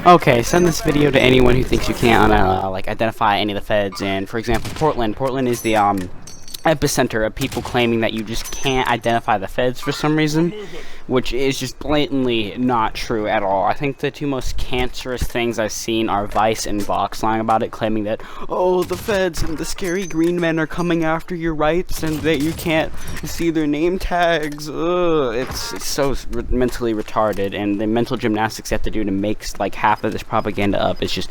Okay, send this video to anyone who thinks you can't like identify any of the feds. And for example, Portland is the epicenter of people claiming that you just can't identify the feds for some reason, which is just blatantly not true at all. I think the two most cancerous things I've seen are Vice and Vox lying about it, claiming that, oh, the feds and the scary green men are coming after your rights and that you can't see their name tags. Ugh, it's so mentally retarded, and the mental gymnastics you have to do to make like half of this propaganda up is just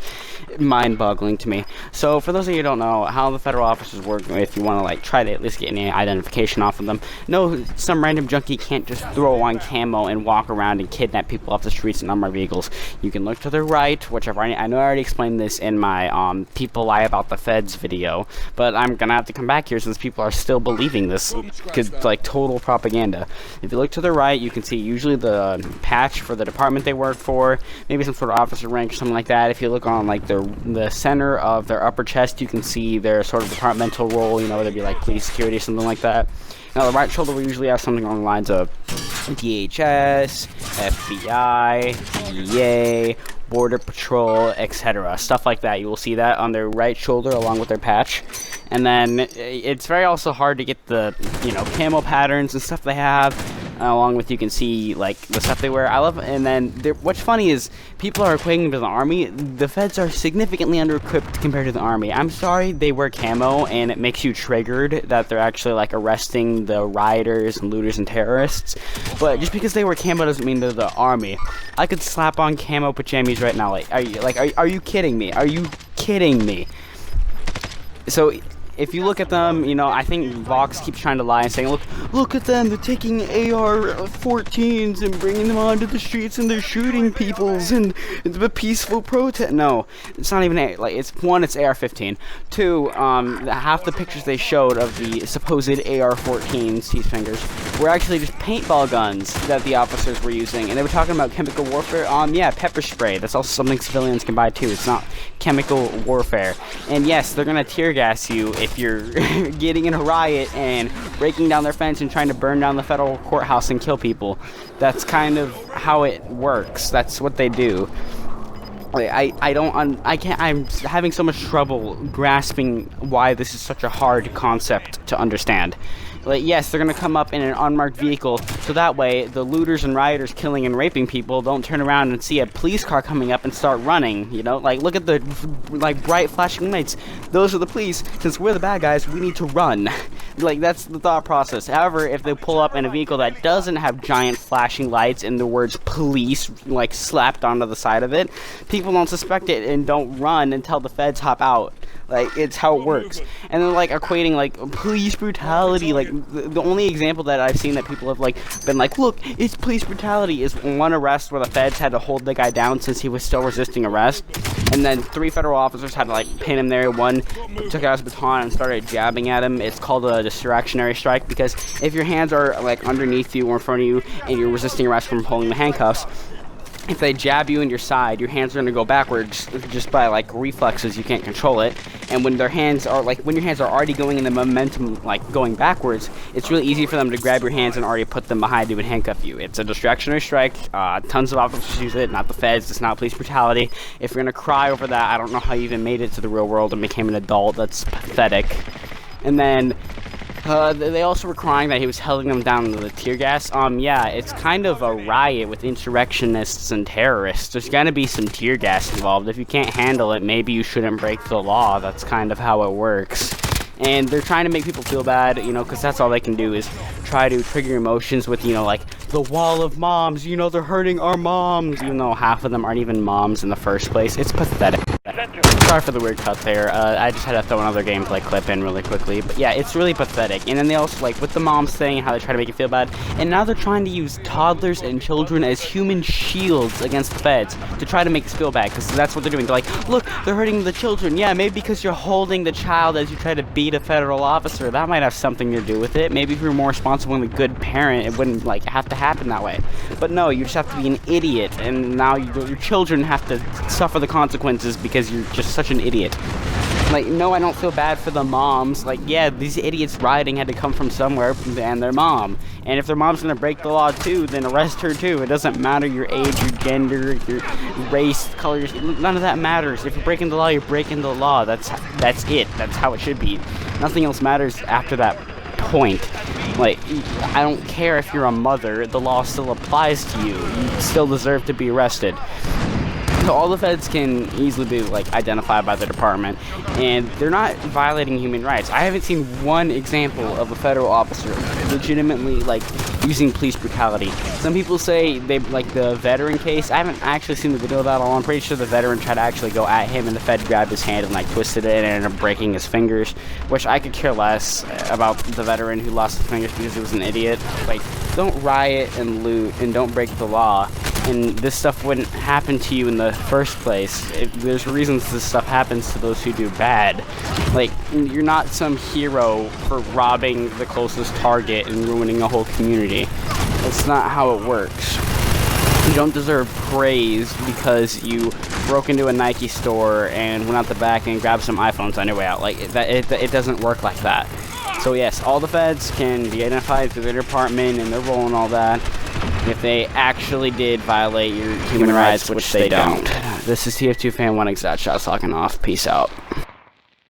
mind-boggling to me. So for those of you who don't know how the federal officers work, if you want to like try to at least get any identification off of them, no, some random junkie can't just throw on camo and walk around and kidnap people off the streets in unmarked vehicles. You can look to the right, which I know I already explained this in my people lie about the feds video, but I'm gonna have to come back here since people are still believing this, because it's like total propaganda. If you look to the right, you can see usually the patch for the department they work for, maybe some sort of officer rank or something like that. If you look on like the center of their upper chest, you can see their sort of departmental role, you know, whether it be like police, security, something like that. Now the right shoulder will usually have something along the lines of DHS, FBI, DEA, Border Patrol, etc. Stuff like that. You will see that on their right shoulder along with their patch. And then it's very also hard to get the, you know, camo patterns and stuff they have, along with you can see like the stuff they wear. I love, and then what's funny is people are equating to the army. The feds are significantly under-equipped compared to the army. I'm sorry they wear camo and it makes you triggered that they're actually like arresting the rioters and looters and terrorists, but just because they wear camo doesn't mean they're the army. I could slap on camo pajamas right now. Are you kidding me? Are you kidding me? So if you look at them, you know, I think Vox keeps trying to lie and saying, look at them, they're taking AR-14s and bringing them onto the streets and they're shooting peoples and it's a peaceful protest. No, it's not even it's AR-15. Two, half the pictures they showed of the supposed AR-14s, these fingers, were actually just paintball guns that the officers were using, and they were talking about chemical warfare. Yeah, pepper spray. That's also something civilians can buy too. It's not chemical warfare. And yes, they're gonna tear gas you if you're getting in a riot and breaking down their fence and trying to burn down the federal courthouse and kill people. That's kind of how it works. That's what they do. I'm having so much trouble grasping why this is such a hard concept to understand. Like, yes, they're gonna come up in an unmarked vehicle, so that way the looters and rioters killing and raping people don't turn around and see a police car coming up and start running, you know? Like, look at the, like, bright flashing lights. Those are the police. Since we're the bad guys, we need to run. Like, that's the thought process. However, if they pull up in a vehicle that doesn't have giant flashing lights and the words police, like, slapped onto the side of it, people don't suspect it and don't run until the feds hop out. Like, it's how it works. And then, like, equating, like, police brutality, like, the only example that I've seen that people have, like, been like, look, it's police brutality, is one arrest where the feds had to hold the guy down since he was still resisting arrest, and then 3 federal officers had to, like, pin him there. One took out his baton and started jabbing at him. It's called a distractionary strike, because if your hands are, like, underneath you or in front of you and you're resisting arrest from pulling the handcuffs, if they jab you in your side, your hands are going to go backwards just by, like, reflexes. You can't control it. And when their hands are, like, when your hands are already going in the momentum, like, going backwards, it's really easy for them to grab your hands and already put them behind you and handcuff you. It's a distractionary strike. Tons of officers use it, not the feds. It's not police brutality. If you're going to cry over that, I don't know how you even made it to the real world and became an adult. That's pathetic. And then they also were crying that he was holding them down with the tear gas. Yeah, it's kind of a riot with insurrectionists and terrorists. There's gonna be some tear gas involved. If you can't handle it, maybe you shouldn't break the law. That's kind of how it works. And they're trying to make people feel bad, you know, because that's all they can do is try to trigger emotions with, you know, like, the wall of moms, you know, they're hurting our moms, even though half of them aren't even moms in the first place. It's pathetic. Sorry for the weird cut there. I just had to throw another gameplay clip in really quickly. But yeah, it's really pathetic. And then they also, like, with the moms thing, how they try to make you feel bad. And now they're trying to use toddlers and children as human shields against the feds to try to make us feel bad. Because that's what they're doing. They're like, look, they're hurting the children. Yeah, maybe because you're holding the child as you try to beat a federal officer. That might have something to do with it. Maybe if you're more responsible and a good parent, it wouldn't, like, have to happen that way. But no, you just have to be an idiot. And now your children have to suffer the consequences because you're just such an idiot. Like, no, I don't feel bad for the moms. Like, yeah, these idiots rioting had to come from somewhere, and their mom. And if their mom's gonna break the law too, then arrest her too. It doesn't matter your age, your gender, your race, color. None of that matters. If you're breaking the law, you're breaking the law. That's it. That's how it should be. Nothing else matters after that point. Like, I don't care if you're a mother. The law still applies to you. You still deserve to be arrested. So all the feds can easily be like identified by the department, and they're not violating human rights. I haven't seen one example of a federal officer legitimately like using police brutality. Some people say they like the veteran case. I haven't actually seen the video of that at all. I'm pretty sure the veteran tried to actually go at him, and the fed grabbed his hand and like twisted it and ended up breaking his fingers, which I could care less about the veteran who lost his fingers because he was an idiot. Like, don't riot and loot and don't break the law, and this stuff wouldn't happen to you in the first place. There's reasons this stuff happens to those who do bad. Like, you're not some hero for robbing the closest target and ruining a whole community. That's not how it works. You don't deserve praise because you broke into a Nike store and went out the back and grabbed some iPhones on your way out. Like, it doesn't work like that. So yes, all the feds can be identified through their department and their role and all that if they actually did violate your human rights, which they don't. This is TF2 Fan 1 Exact Shots logging off. Peace out.